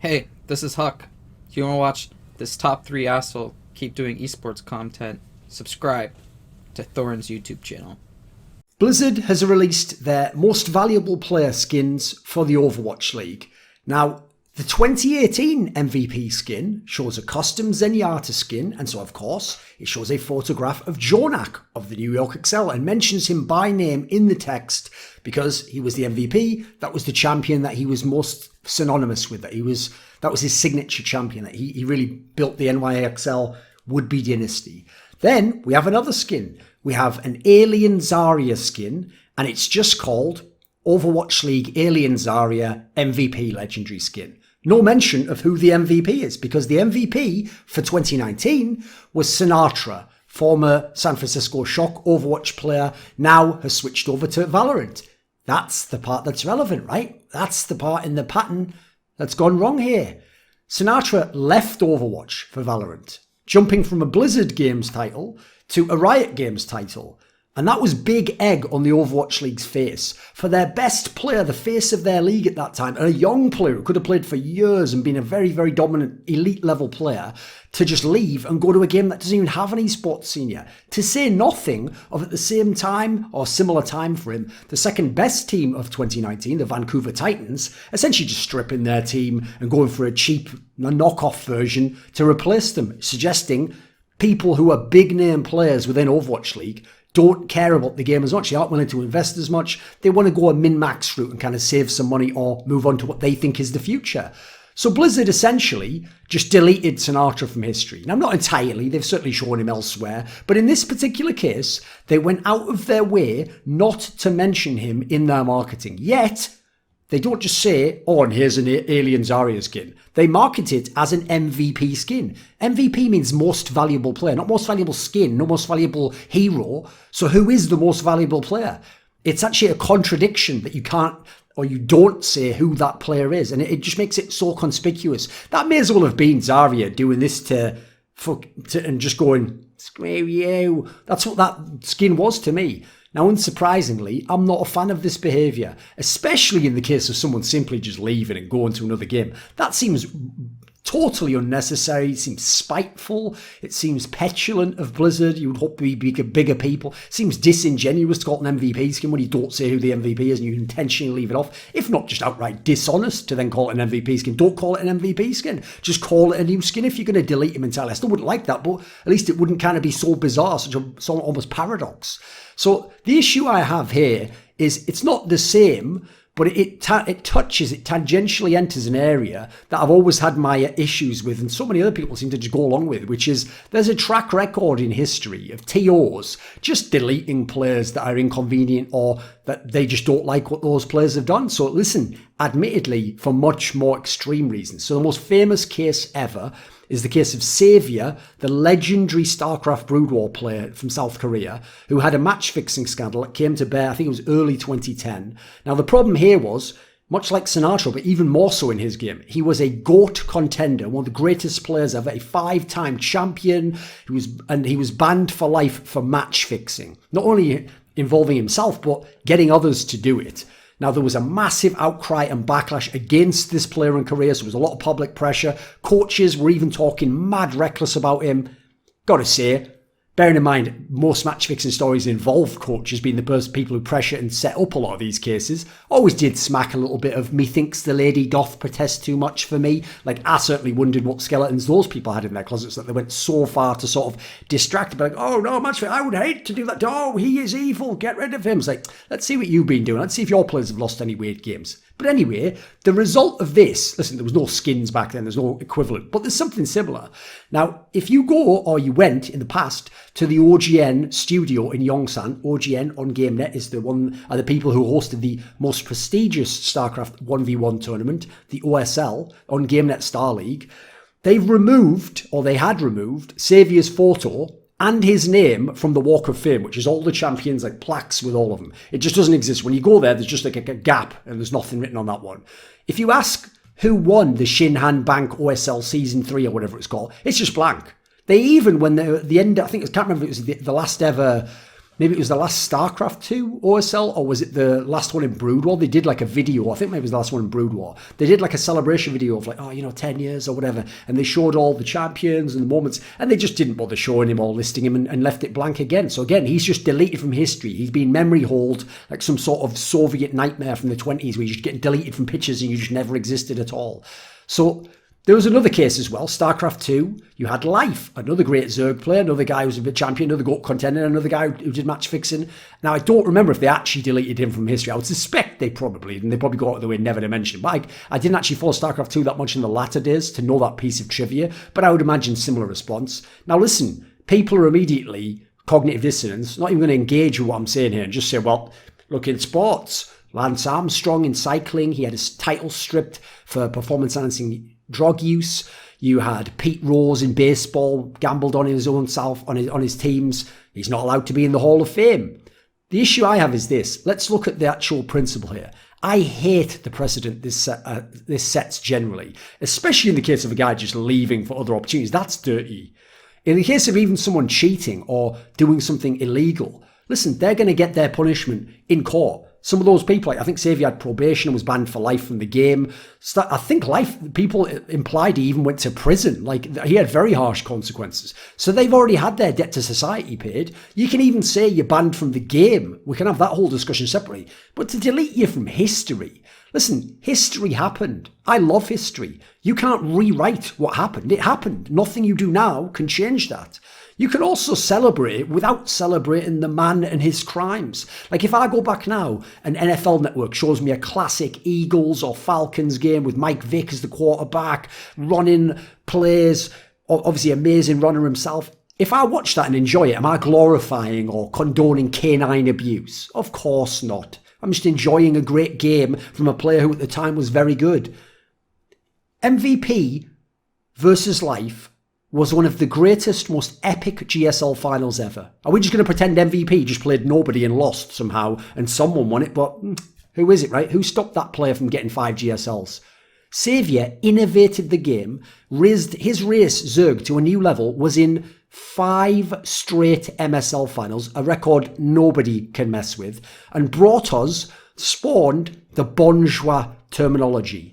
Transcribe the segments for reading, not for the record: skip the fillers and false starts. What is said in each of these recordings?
Hey, this is Huck. If you want to watch this top three asshole keep doing esports content, subscribe to Thorin's YouTube channel. Blizzard has released their most valuable player skins for the Overwatch League. Now, the 2018 MVP skin shows a custom Zenyatta skin, and so of course, it shows a photograph of Jonak of the New York Excel and mentions him by name in the text because he was the MVP. That was the champion that he was most synonymous with. That was his signature champion. That he really built the NYXL would-be dynasty. Then we have another skin. We have an Alien Zarya skin, and it's just called Overwatch League Alien Zarya MVP Legendary Skin. No mention of who the MVP is, because the MVP for 2019 was Sinaatra, former San Francisco Shock Overwatch player, now has switched over to Valorant. That's the part that's relevant, right? That's the part in the pattern that's gone wrong here. Sinaatra left Overwatch for Valorant, jumping from a Blizzard Games title to a Riot Games title. And that was big egg on the Overwatch League's face. For their best player, the face of their league at that time, and a young player who could have played for years and been a very, very dominant elite level player, to just leave and go to a game that doesn't even have an esports senior. To say nothing of, at the same time, or similar time frame, the second best team of 2019, the Vancouver Titans, essentially just stripping their team and going for a cheap knockoff version to replace them, suggesting people who are big name players within Overwatch League don't care about the game as much. They aren't willing to invest as much. They want to go a min-max route and kind of save some money or move on to what they think is the future. So Blizzard essentially just deleted Sinaatra from history. Now, not entirely. They've certainly shown him elsewhere. But in this particular case, they went out of their way not to mention him in their marketing. Yet, they don't just say, oh, and here's an Alien Zarya skin. They market it as an MVP skin. MVP means most valuable player, not most valuable skin, not most valuable hero. So who is the most valuable player? It's actually a contradiction that you can't or you don't say who that player is. And it just makes it so conspicuous. That may as well have been Zarya doing this and just going, screw you. That's what that skin was to me. Now, unsurprisingly, I'm not a fan of this behaviour, especially in the case of someone simply just leaving and going to another game. That seems totally unnecessary. It seems spiteful. It seems petulant of Blizzard. You would hope to be bigger people. It seems disingenuous to call it an MVP skin when you don't say who the MVP is and you intentionally leave it off. If not just outright dishonest to then call it an MVP skin. Don't call it an MVP skin. Just call it a new skin if you're going to delete him entirely. I still wouldn't like that, but at least it wouldn't kind of be so bizarre, such almost paradox. So the issue I have here is it's not the same, but it tangentially enters an area that I've always had my issues with, and so many other people seem to just go along with, which is there's a track record in history of TOs just deleting players that are inconvenient or that they just don't like what those players have done. So listen, admittedly, for much more extreme reasons. So the most famous case ever is the case of Savior, the legendary StarCraft Brood War player from South Korea, who had a match-fixing scandal that came to bear, I think it was early 2010. Now, the problem here was, much like Sinaatra, but even more so in his game, he was a GOAT contender, one of the greatest players ever, a 5-time champion, he was banned for life for match-fixing. Not only involving himself, but getting others to do it. Now, there was a massive outcry and backlash against this player in Korea, so there was a lot of public pressure. Coaches were even talking mad reckless about him. Gotta say, bearing in mind, most match-fixing stories involve coaches being the people who pressure and set up a lot of these cases. Always did smack a little bit of methinks the lady doth protest too much for me. Like, I certainly wondered what skeletons those people had in their closets that they went so far to sort of distract. Like, oh no, match-fixing, I would hate to do that. Oh, he is evil, get rid of him. It's like, let's see what you've been doing. Let's see if your players have lost any weird games. But anyway, the result of this, listen, there was no skins back then, there's no equivalent, but there's something similar. Now, if you go, or you went in the past, to the OGN studio in Yongsan, OGN on GameNet is are the people who hosted the most prestigious StarCraft 1v1 tournament, the OSL, on GameNet Star League. They had removed Saviour's photo and his name from the Walk of Fame, which is all the champions, like plaques with all of them. It just doesn't exist. When you go there, there's just like a gap and there's nothing written on that one. If you ask who won the Shinhan Bank OSL Season 3 or whatever it's called, it's just blank. They even, when they're at the end, I can't remember if it was the last ever maybe it was the last StarCraft 2 OSL, or was it the last one in Brood War? They did like a video, I think maybe it was the last one in Brood War. They did like a celebration video of like, 10 years or whatever, and they showed all the champions and the moments, and they just didn't bother showing him or listing him and left it blank again. So again, he's just deleted from history. He's been memory holed like some sort of Soviet nightmare from the 20s where you just get deleted from pictures and you just never existed at all. So there was another case as well, StarCraft 2, you had Life, another great Zerg player, another guy who was a bit champion, another GOAT contender, another guy who did match fixing. Now, I don't remember if they actually deleted him from history. I would suspect they probably did, and they probably got out of the way never to mention him. But I didn't actually follow StarCraft 2 that much in the latter days to know that piece of trivia, but I would imagine similar response. Now, listen, people are immediately cognitive dissonance, not even going to engage with what I'm saying here and just say, well, look, in sports, Lance Armstrong in cycling, he had his title stripped for performance-enhancing drug use. You had Pete Rose in baseball, gambled on his own self, on his teams. He's not allowed to be in the Hall of Fame. The issue I have is this. Let's look at the actual principle here. I hate the precedent this sets generally, especially in the case of a guy just leaving for other opportunities. That's dirty. In the case of even someone cheating or doing something illegal, listen, they're going to get their punishment in court. Some of those people, I think Xavier had probation and was banned for life from the game. I think people implied he even went to prison. Like, he had very harsh consequences. So they've already had their debt to society paid. You can even say you're banned from the game. We can have that whole discussion separately. But to delete you from history, listen, history happened. I love history. You can't rewrite what happened. It happened. Nothing you do now can change that. You can also celebrate without celebrating the man and his crimes. Like, if I go back now and NFL Network shows me a classic Eagles or Falcons game with Mike Vick as the quarterback, running plays, obviously amazing runner himself. If I watch that and enjoy it, am I glorifying or condoning canine abuse? Of course not. I'm just enjoying a great game from a player who at the time was very good. MVP versus Life was one of the greatest, most epic GSL finals ever. Are we just going to pretend MVP just played nobody and lost somehow and someone won it? But who is it, right? Who stopped that player from getting 5 GSLs? Xavier innovated the game, raised his race, Zerg, to a new level, was in 5 straight MSL finals, a record nobody can mess with, and spawned the Bonjour terminology.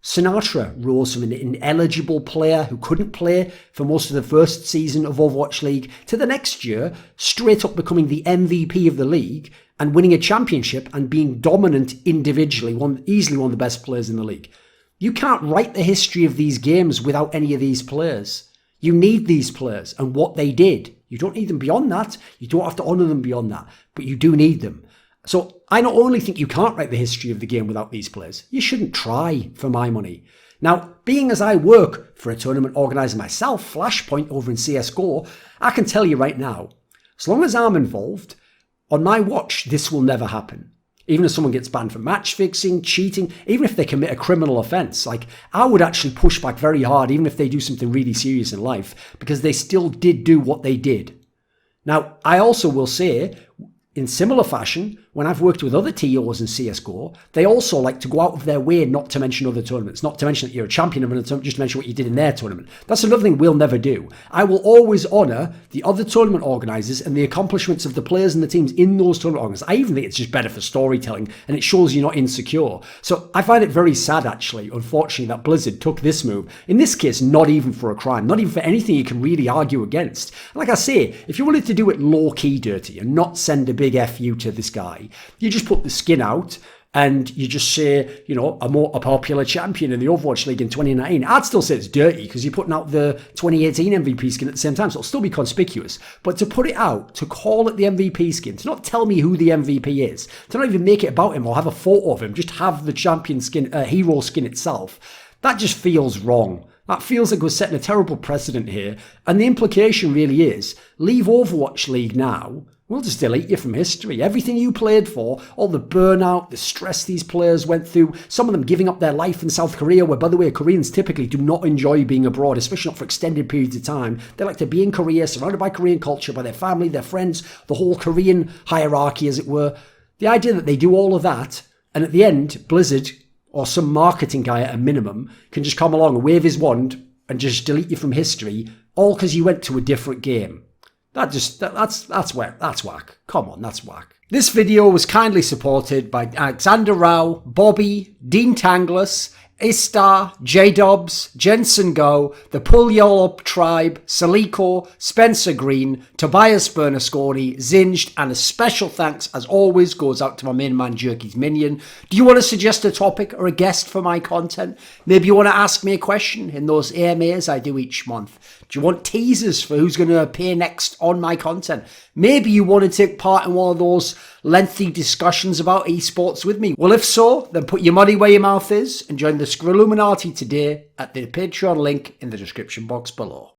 Sinatraa rose from an ineligible player who couldn't play for most of the first season of Overwatch League to the next year, straight up becoming the MVP of the league and winning a championship and being dominant individually, easily one of the best players in the league. You can't write the history of these games without any of these players. You need these players and what they did. You don't need them beyond that. You don't have to honour them beyond that, but you do need them. So I not only think you can't write the history of the game without these players, you shouldn't try, for my money. Now, being as I work for a tournament organiser myself, Flashpoint over in CSGO, I can tell you right now, as long as I'm involved, on my watch, this will never happen. Even if someone gets banned for match fixing, cheating, even if they commit a criminal offence, like, I would actually push back very hard, even if they do something really serious in life, because they still did do what they did. Now, I also will say, in similar fashion, when I've worked with other TOs in CSGO, they also like to go out of their way not to mention other tournaments, not to mention that you're a champion of an tournament, just to mention what you did in their tournament. That's another thing we'll never do. I will always honour the other tournament organisers and the accomplishments of the players and the teams in those tournament organisers. I even think it's just better for storytelling and it shows you're not insecure. So I find it very sad, actually, unfortunately, that Blizzard took this move. In this case, not even for a crime, not even for anything you can really argue against. Like I say, if you're willing to do it low-key dirty and not send a big FU to this guy, you just put the skin out and you just say, you know, a popular champion in the Overwatch League in 2019. I'd still say it's dirty because you're putting out the 2018 MVP skin at the same time, so it'll still be conspicuous. But to put it out, to call it the MVP skin, to not tell me who the MVP is, to not even make it about him or have a photo of him, just have the champion skin, hero skin itself, that just feels wrong. That feels like we're setting a terrible precedent here. And the implication really is, leave Overwatch League now, we'll just delete you from history. Everything you played for, all the burnout, the stress these players went through, some of them giving up their life in South Korea, where, by the way, Koreans typically do not enjoy being abroad, especially not for extended periods of time. They like to be in Korea, surrounded by Korean culture, by their family, their friends, the whole Korean hierarchy, as it were. The idea that they do all of that, and at the end, Blizzard, or some marketing guy at a minimum, can just come along and wave his wand and just delete you from history, all because you went to a different game. That's whack. Come on, that's whack. This video was kindly supported by Alexander Rao, Bobby, Dean Tanglis, Istar, JDubs, Jensen Goh, the Puyallup Tribe, Soliko, Spencer Green, Tobias Bernasconi, Xinged, and a special thanks, as always, goes out to my main man Jerky's Minion. Do you want to suggest a topic or a guest for my content? Maybe you want to ask me a question in those AMAs I do each month. Do you want teasers for who's going to appear next on my content? Maybe you want to take part in one of those lengthy discussions about esports with me. Well, if so, then put your money where your mouth is and join the Scrilluminati today at the Patreon link in the description box below.